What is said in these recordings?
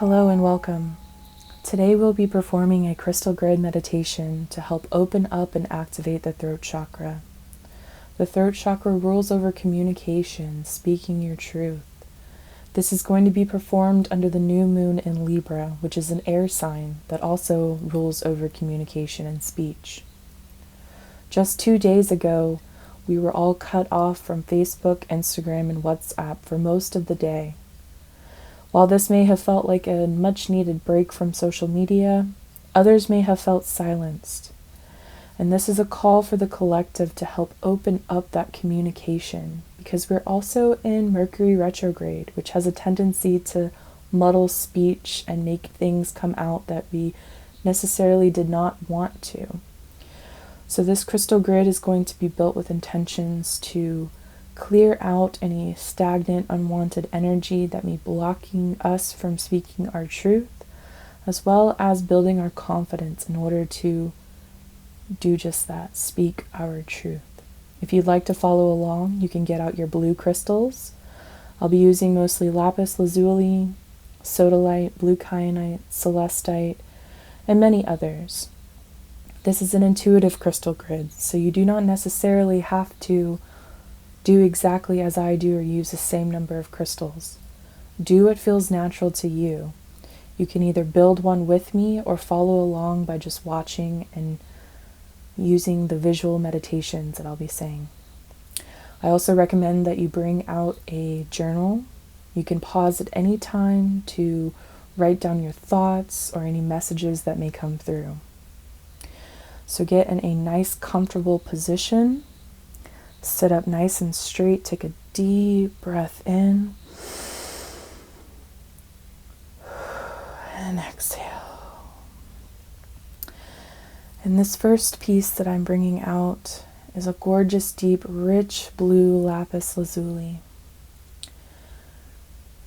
Hello and welcome. Today we'll be performing a crystal grid meditation to help open up and activate the throat chakra. The throat chakra rules over communication, speaking your truth. This is going to be performed under the new moon in Libra, which is an air sign that also rules over communication and speech. Just 2 days ago, we were all cut off from Facebook, Instagram, and WhatsApp for most of the day. While this may have felt like a much-needed break from social media, others may have felt silenced. And this is a call for the collective to help open up that communication, because we're also in Mercury retrograde, which has a tendency to muddle speech and make things come out that we necessarily did not want to. So this crystal grid is going to be built with intentions to clear out any stagnant, unwanted energy that may be blocking us from speaking our truth, as well as building our confidence in order to do just that, speak our truth. If you'd like to follow along, you can get out your blue crystals. I'll be using mostly lapis lazuli, sodalite, blue kyanite, celestite, and many others. This is an intuitive crystal grid, so you do not necessarily have to do exactly as I do or use the same number of crystals. Do what feels natural to you. You can either build one with me or follow along by just watching and using the visual meditations that I'll be saying. I also recommend that you bring out a journal. You can pause at any time to write down your thoughts or any messages that may come through. So get in a nice, comfortable position. Sit up nice and straight. Take a deep breath in. And exhale. And this first piece that I'm bringing out is a gorgeous, deep, rich blue lapis lazuli.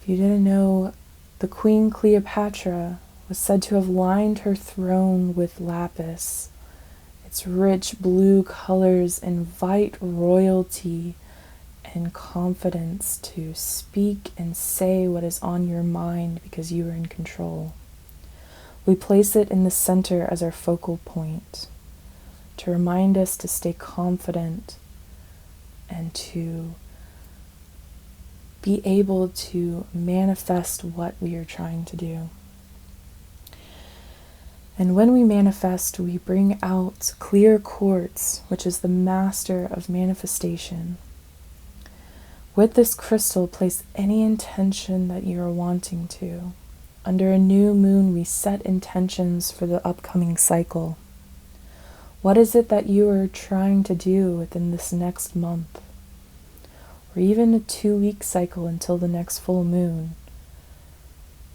If you didn't know, the Queen Cleopatra was said to have lined her throne with lapis. Its rich blue colors invite royalty and confidence to speak and say what is on your mind because you are in control. We place it in the center as our focal point to remind us to stay confident and to be able to manifest what we are trying to do. And when we manifest, we bring out clear quartz, which is the master of manifestation. With this crystal, place any intention that you are wanting to. Under a new moon, we set intentions for the upcoming cycle. What is it that you are trying to do within this next month? Or even a 2-week cycle until the next full moon.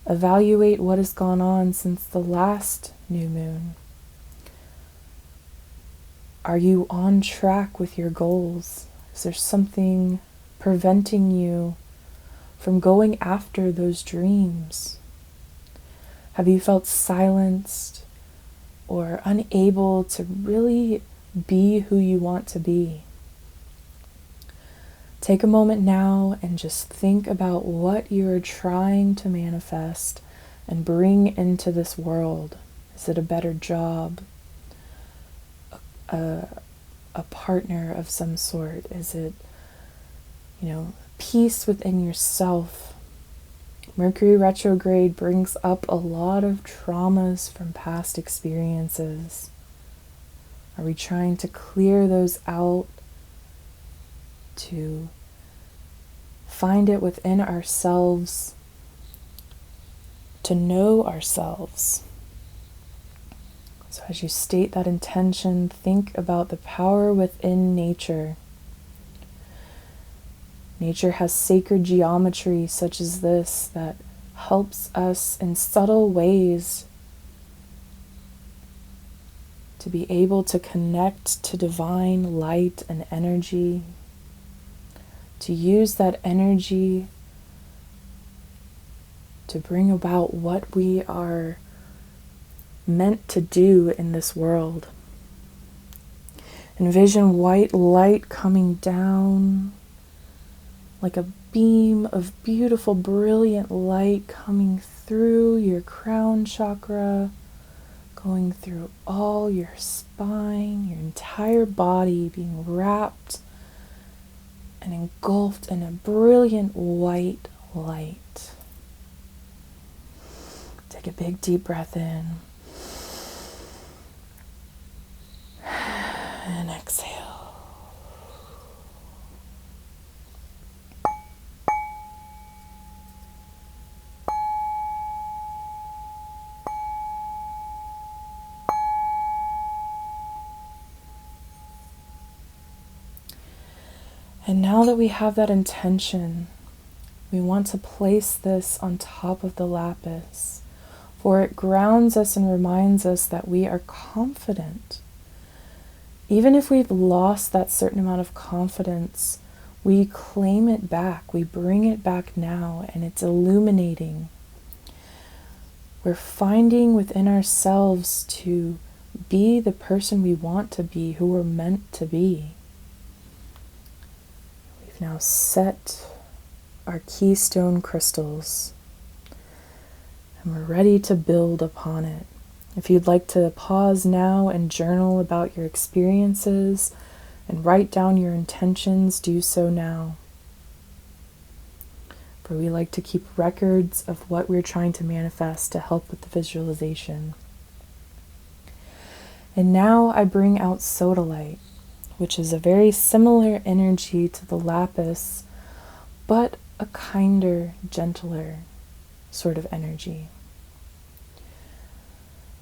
Evaluate what has gone on since the last new moon. Are you on track with your goals? Is there something preventing you from going after those dreams? Have you felt silenced or unable to really be who you want to be? Take a moment now and just think about what you're trying to manifest and bring into this world. Is it a better job? A partner of some sort? Is it, peace within yourself? Mercury retrograde brings up a lot of traumas from past experiences. Are we trying to clear those out? To find it within ourselves, to know ourselves. So as you state that intention, think about the power within nature. Nature has sacred geometry such as this that helps us in subtle ways to be able to connect to divine light and energy, to use that energy to bring about what we are meant to do in this world. Envision white light coming down like a beam of beautiful, brilliant light coming through your crown chakra, going through all your spine, your entire body being wrapped and engulfed in a brilliant white light. Take a big deep breath in and exhale. And now that we have that intention, we want to place this on top of the lapis, for it grounds us and reminds us that we are confident. Even if we've lost that certain amount of confidence, we claim it back, we bring it back now, and it's illuminating. We're finding within ourselves to be the person we want to be, who we're meant to be. We've now set our keystone crystals, and we're ready to build upon it. If you'd like to pause now and journal about your experiences and write down your intentions, do so now. For we like to keep records of what we're trying to manifest to help with the visualization. And now I bring out sodalite, which is a very similar energy to the lapis, but a kinder, gentler sort of energy.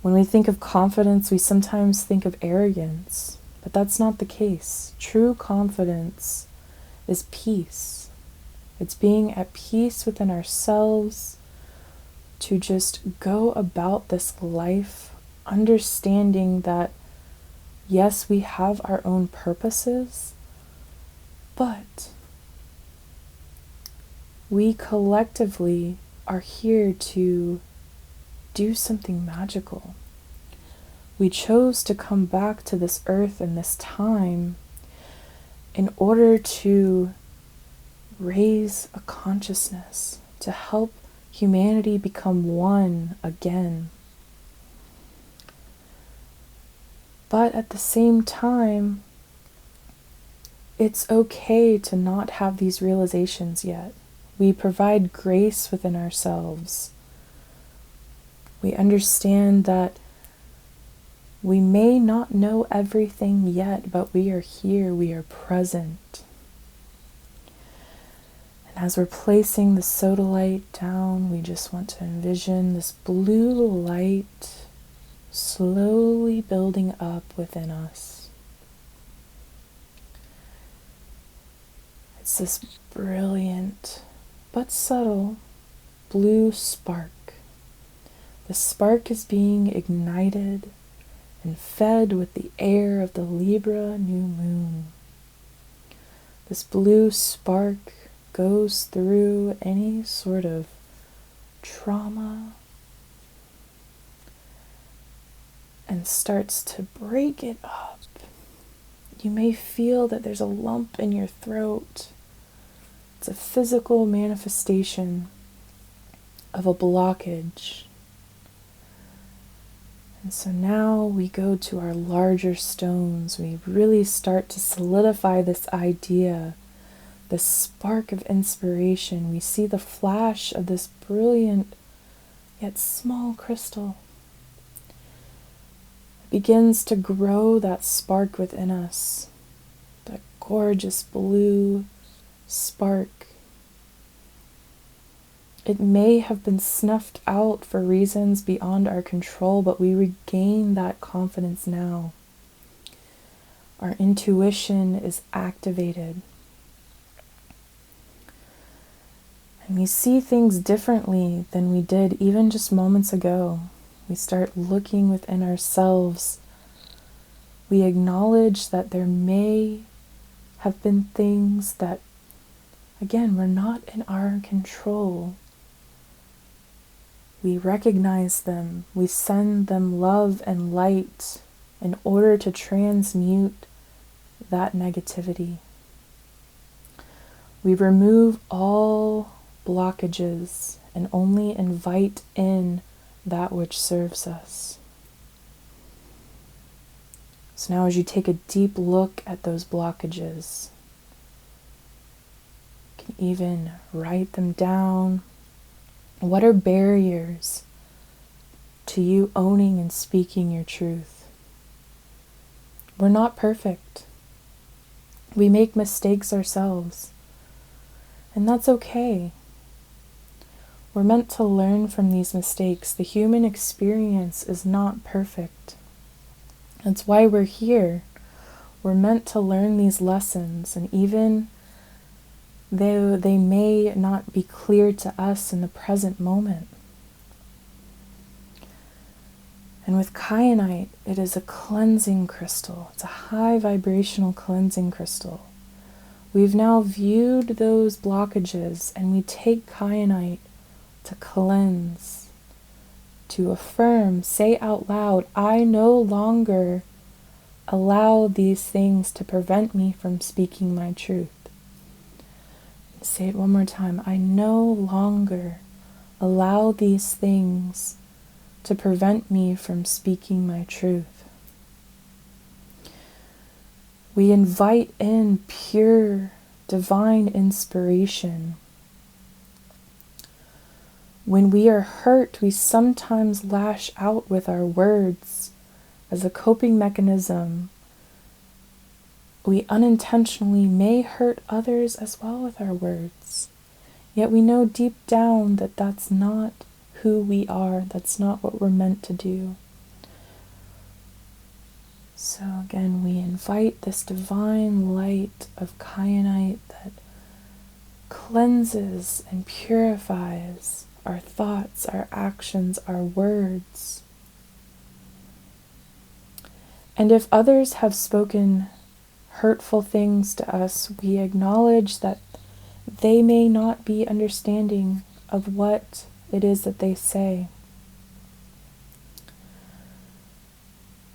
When we think of confidence, we sometimes think of arrogance, but that's not the case. True confidence is peace. It's being at peace within ourselves to just go about this life understanding that, yes, we have our own purposes, but we collectively are here to do something magical. We chose to come back to this earth and this time in order to raise a consciousness, to help humanity become one again. But at the same time, it's okay to not have these realizations yet. We provide grace within ourselves. We understand that we may not know everything yet, but we are here, we are present. And as we're placing the sodalite down, we just want to envision this blue light slowly building up within us. It's this brilliant but subtle blue spark. The spark is being ignited and fed with the air of the Libra new moon. This blue spark goes through any sort of trauma and starts to break it up. You may feel that there's a lump in your throat. It's a physical manifestation of a blockage. And so now we go to our larger stones. We really start to solidify this idea, this spark of inspiration. We see the flash of this brilliant yet small crystal. It begins to grow that spark within us, that gorgeous blue spark. It may have been snuffed out for reasons beyond our control, but we regain that confidence now. Our intuition is activated. And we see things differently than we did even just moments ago. We start looking within ourselves. We acknowledge that there may have been things that, again, were not in our control. We recognize them. We send them love and light in order to transmute that negativity. We remove all blockages and only invite in that which serves us. So now as you take a deep look at those blockages, you can even write them down. What are barriers to you owning and speaking your truth? We're not perfect. We make mistakes ourselves. And that's okay. We're meant to learn from these mistakes. The human experience is not perfect. That's why we're here. We're meant to learn these lessons, and even though they may not be clear to us in the present moment. And with kyanite, it is a cleansing crystal. It's a high vibrational cleansing crystal. We've now viewed those blockages, and we take kyanite to cleanse, to affirm, say out loud, I no longer allow these things to prevent me from speaking my truth. Say it one more time. I no longer allow these things to prevent me from speaking my truth. We invite in pure, divine inspiration. When we are hurt, we sometimes lash out with our words as a coping mechanism. We unintentionally may hurt others as well with our words. Yet we know deep down that that's not who we are. That's not what we're meant to do. So again, we invite this divine light of kyanite that cleanses and purifies our thoughts, our actions, our words. And if others have spoken hurtful things to us, we acknowledge that they may not be understanding of what it is that they say.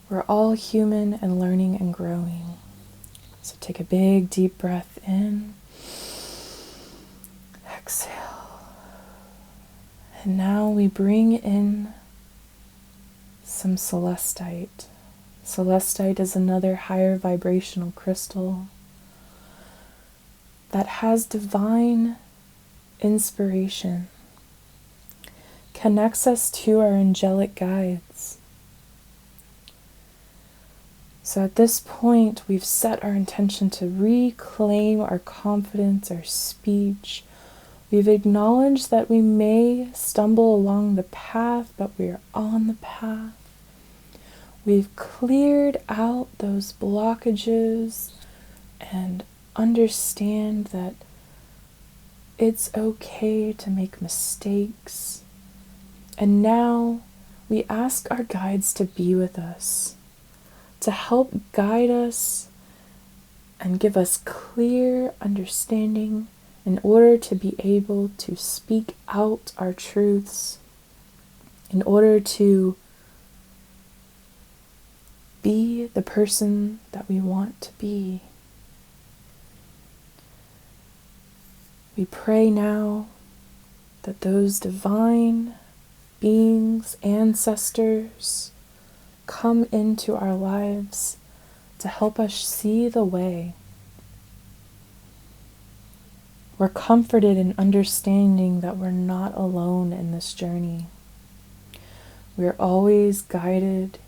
We're all human and learning and growing. So take a big deep breath in. Exhale. And now we bring in some celestite. Celestite is another higher vibrational crystal that has divine inspiration, connects us to our angelic guides. So at this point, we've set our intention to reclaim our confidence, our speech. We've acknowledged that we may stumble along the path, but we are on the path. We've cleared out those blockages and understand that it's okay to make mistakes. And now we ask our guides to be with us, to help guide us and give us clear understanding in order to be able to speak out our truths, in order to be the person that we want to be. We pray now that those divine beings, ancestors, come into our lives to help us see the way. We're comforted in understanding that we're not alone in this journey. We're always guided,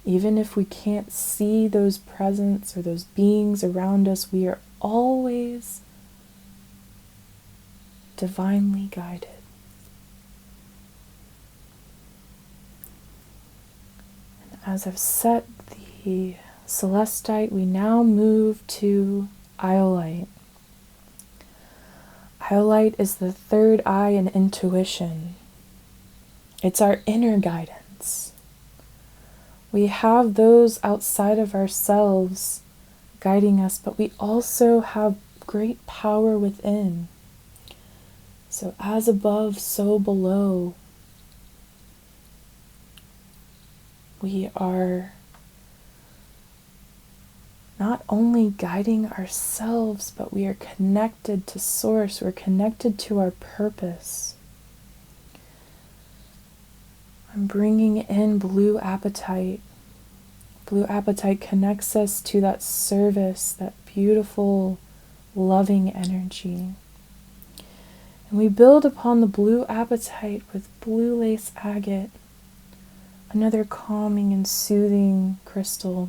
even if we can't see those presence or those beings around us, we are always divinely guided. And as I've set the celestite, we now move to iolite. Iolite is the third eye and intuition. It's our inner guidance. We have those outside of ourselves guiding us, but we also have great power within. So as above, so below. We are not only guiding ourselves, but we are connected to Source. We're connected to our purpose. I'm bringing in blue apatite. Blue apatite connects us to that service, that beautiful, loving energy. And we build upon the blue apatite with blue lace agate, another calming and soothing crystal.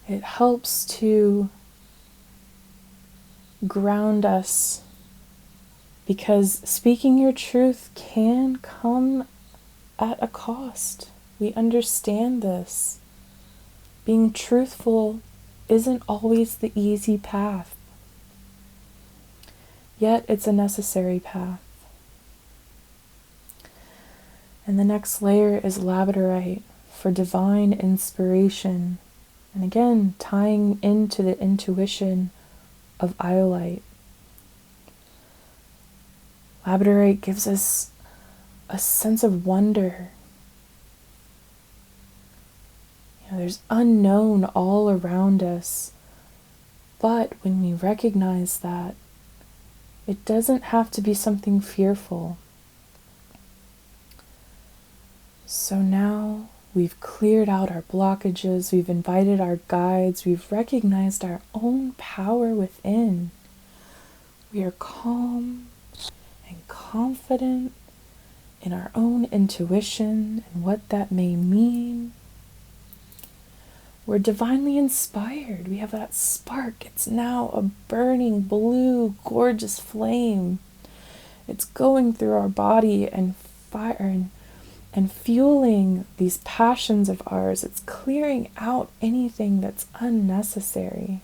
It helps to ground us, because speaking your truth can come at a cost. We understand this. Being truthful isn't always the easy path, yet it's a necessary path. And the next layer is labradorite for divine inspiration. And again, tying into the intuition of iolite. Labradorite gives us a sense of wonder. There's unknown all around us, but when we recognize that, it doesn't have to be something fearful. So now we've cleared out our blockages, we've invited our guides, we've recognized our own power within. We are calm and confident in our own intuition and what that may mean. We're divinely inspired. We have that spark. It's now a burning blue, gorgeous flame. It's going through our body and fire and fueling these passions of ours. It's clearing out anything that's unnecessary.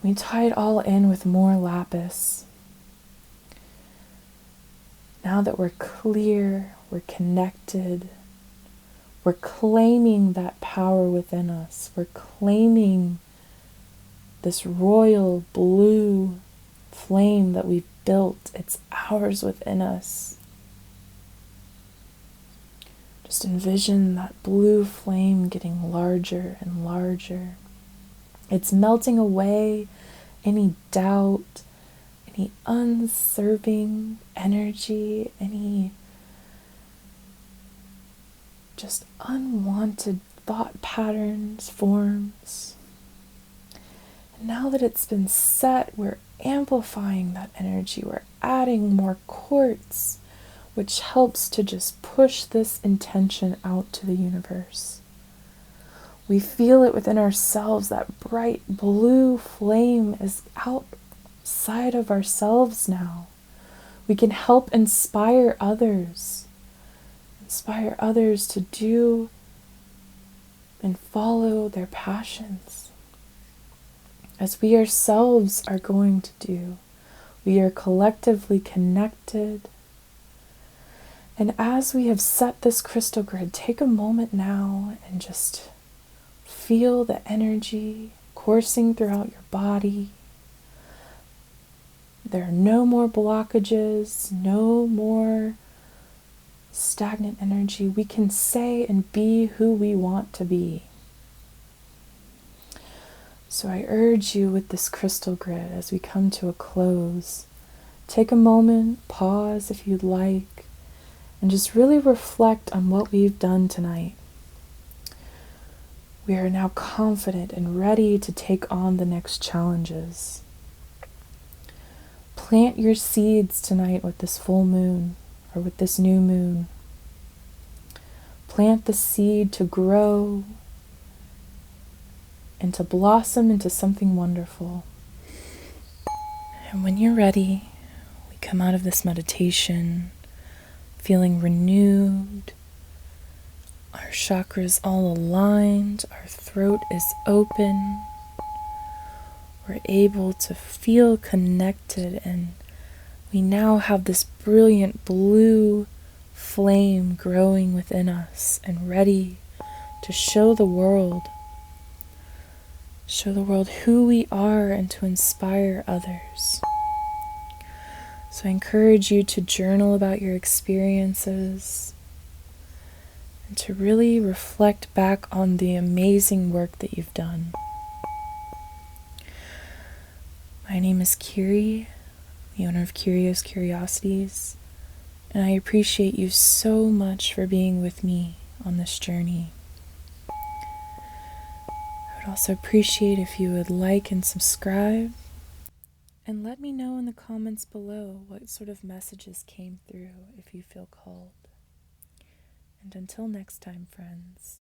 We tie it all in with more lapis. Now that we're clear, we're connected, we're claiming that power within us. We're claiming this royal blue flame that we've built. It's ours within us. Just envision that blue flame getting larger and larger. It's melting away any doubt, any unserving energy, any just unwanted thought patterns, forms. And now that it's been set, we're amplifying that energy. We're adding more quartz, which helps to just push this intention out to the universe. We feel it within ourselves. That bright blue flame is outside of ourselves now. We can help inspire others. Inspire others to do and follow their passions, as we ourselves are going to do. We are collectively connected. And as we have set this crystal grid, take a moment now and just feel the energy coursing throughout your body. There are no more blockages, no more stagnant energy. We can say and be who we want to be. So I urge you with this crystal grid, as we come to a close, take a moment, pause if you'd like, and just really reflect on what we've done tonight. We are now confident and ready to take on the next challenges. Plant your seeds tonight with this full moon, or with this new moon. Plant the seed to grow and to blossom into something wonderful. And when you're ready, we come out of this meditation feeling renewed, our chakras all aligned, our throat is open, we're able to feel connected, and we now have this brilliant blue flame growing within us and ready to show the world who we are and to inspire others. So I encourage you to journal about your experiences and to really reflect back on the amazing work that you've done. My name is Kiri, the owner of Curious Curiosities, and I appreciate you so much for being with me on this journey. I would also appreciate if you would like and subscribe, and let me know in the comments below what sort of messages came through if you feel called. And until next time, friends.